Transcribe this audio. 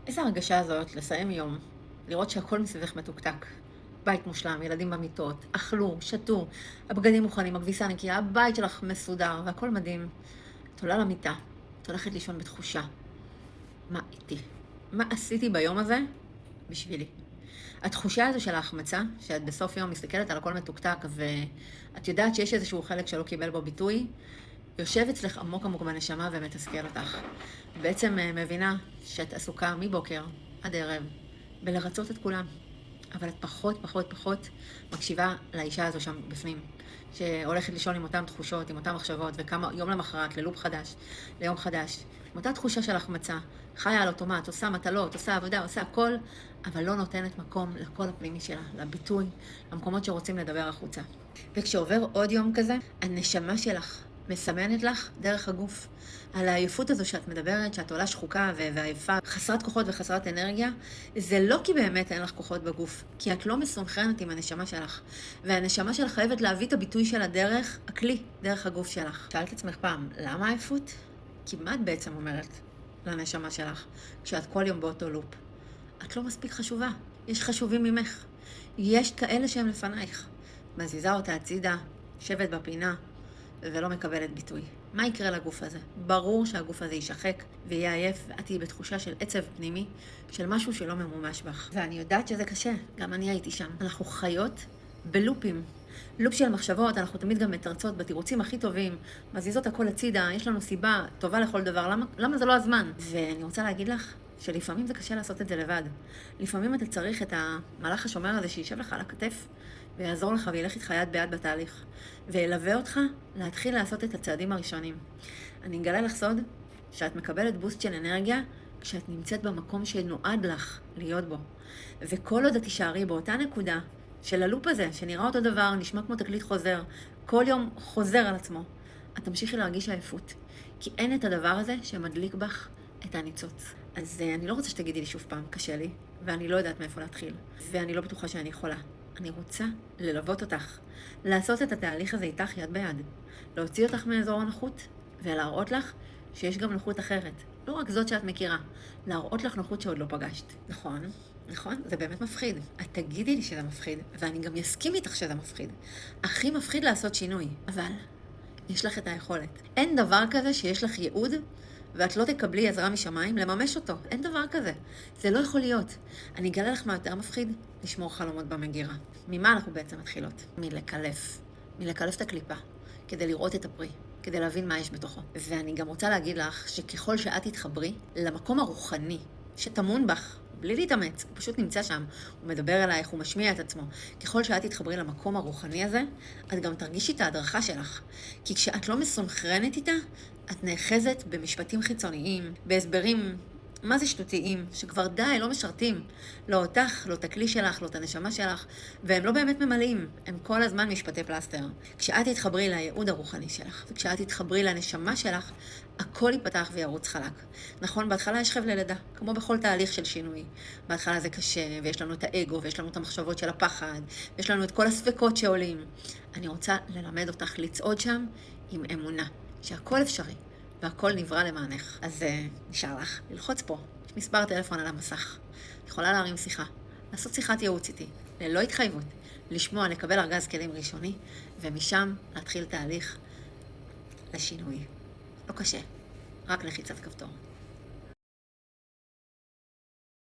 איזה הרגשה זאת לסיים יום, לראות שהכל מסביבך מתוקתק. בית מושלם, ילדים במיטות, אכלו, שתו, הבגדים מוכנים, הכביסה נקייה, הבית שלך מסודר, והכל מדהים. את עולה למיטה, את הולכת לישון בתחושה. מה איתי? מה עשיתי ביום הזה בשבילי? התחושה הזו של ההחמצה, שאת בסוף יום מסתכלת על הכל מתוקתק, ואת יודעת שיש איזשהו חלק שלא קיבל בו ביטוי, יושב אצלך עמוק עמוק בנשמה ומתסכל אותך. בעצם מבינה שאת עסוקה מבוקר עד ערב בלרצות את כולם. אבל את פחות מקשיבה לאישה הזו שם בפנים, שהולכת לישון עם אותן תחושות, עם אותן מחשבות, וכמה יום למחרת ללופ חדש, ליום חדש. עם אותה תחושה של החמצה, חיה על אוטומט, עושה מטלות, עושה עבודה, עושה הכל, אבל לא נותנת מקום לקול הפנימי שלה, לביטוי, למקומות שרוצים לדבר החוצה. וכשעובר עוד יום כזה, הנשמה שלך מסמנת לך דרך הגוף. על העייפות הזו שאת מדברת, שאת עולה שחוקה ועייפה, חסרת כוחות וחסרת אנרגיה, זה לא כי באמת אין לך כוחות בגוף, כי את לא מסונכרנת עם הנשמה שלך. והנשמה שלך חייבת להביא את הביטוי שלה דרך הכלי, דרך הגוף שלך. שאלת עצמך פעם, למה עייפות? כי מה את בעצם אומרת לנשמה שלך, כשאת כל יום באותו לופ? את לא מספיק חשובה, יש חשובים ממך. יש כאלה שהם לפנייך. מזיזה אותה הצידה, יושבת בפינה, ולא מקבלת ביטוי. מה יקרה לגוף הזה? ברור שהגוף הזה יישחק ויהיה עייף, ואת תהיי בתחושה של עצב פנימי, של משהו שלא ממומש בך. ואני יודעת שזה קשה, גם אני הייתי שם. אנחנו חיות בלופים. לופ של מחשבות, אנחנו תמיד גם מתרצות בתירוצים הכי טובים, מזיזות הכל הצידה, יש לנו סיבה טובה לכל דבר, למה זה לא הזמן? ואני רוצה להגיד לך שלפעמים זה קשה לעשות את זה לבד. לפעמים אתה צריך את המלאך השומר הזה שישב לך על הכתף, ויעזור לך וילך איתך יד ביד בתהליך, וילווה אותך להתחיל לעשות את הצעדים הראשונים. אני אגלה לך סוד שאת מקבלת בוסט של אנרגיה כשאת נמצאת במקום שנועד לך להיות בו. וכל עוד את תישארי באותה נקודה של הלופ הזה, שנראה אותו דבר, נשמע כמו תקליט חוזר, כל יום חוזר על עצמו, את תמשיכי להרגיש עייפות. כי אין את הדבר הזה שמדליק בך את הניצוץ. אז אני לא רוצה שתגידי לי שוב פעם, קשה לי, ואני לא יודעת מאיפה להתחיל, ואני לא בטוחה שאני יכולה. אני רוצה ללוות אותך, לעשות את התהליך הזה איתך יד ביד, להוציא אותך מאזור הנוחות ולהראות לך שיש גם נוחות אחרת, לא רק זאת שאת מכירה, להראות לך נוחות שעוד לא פגשת. נכון? נכון? זה באמת מפחיד. את תגידי לי שזה מפחיד, ואני גם אסכים איתך שזה מפחיד. הכי מפחיד לעשות שינוי, אבל יש לך את היכולת. אין דבר כזה שיש לך ייעוד ואת לא תקבלי עזרה משמיים לממש אותו. אין דבר כזה. זה לא יכול להיות. אני אגלה לך מה יותר מפחיד, לשמור חלומות במגירה. ממה אנחנו בעצם מתחילות? מלקלף את הקליפה, כדי לראות את הפרי, כדי להבין מה יש בתוכו. ואני גם רוצה להגיד לך שככל שאת תתחברי למקום הרוחני שטמון בך, בלי להתאמץ, הוא פשוט נמצא שם, הוא מדבר אלייך, הוא משמיע את עצמו. ככל שאת תתחברי למקום הרוחני הזה, את גם תרגישי את ההדרכה שלך. כי כשאת לא מסונכרנת איתה, את נאחזת במשפטים חיצוניים, בהסברים, מה זה שטותיים, שכבר די, לא משרתים. לא אותך, לא את הכלי שלך, לא את הנשמה שלך, והם לא באמת ממלאים, הם כל הזמן משפטי פלסטר. כשאת תתחברי לייעוד הרוחני שלך, וכשאת תתחברי לנשמה שלך, הכל ייפתח וירוץ חלק. נכון, בהתחלה יש חבלי לידה, כמו בכל תהליך של שינוי. בהתחלה זה קשה, ויש לנו את האגו, ויש לנו את המחשבות של הפחד, ויש לנו את כל הספקות שעולים. אני רוצה ללמד אותך לצעוד שם עם אמונה, שהכל אפשרי, והכל נברא למענך. אז נשאר לך ללחוץ פה, יש מספר טלפון על המסך. את יכולה להרים שיחה, לעשות שיחת ייעוץ איתי, ללא התחייבות, לשמוע, לקבל ארגז כלים ראשוני, ומשם להתחיל תהליך לשינוי. לא קשה, רק לחיצת כפתור.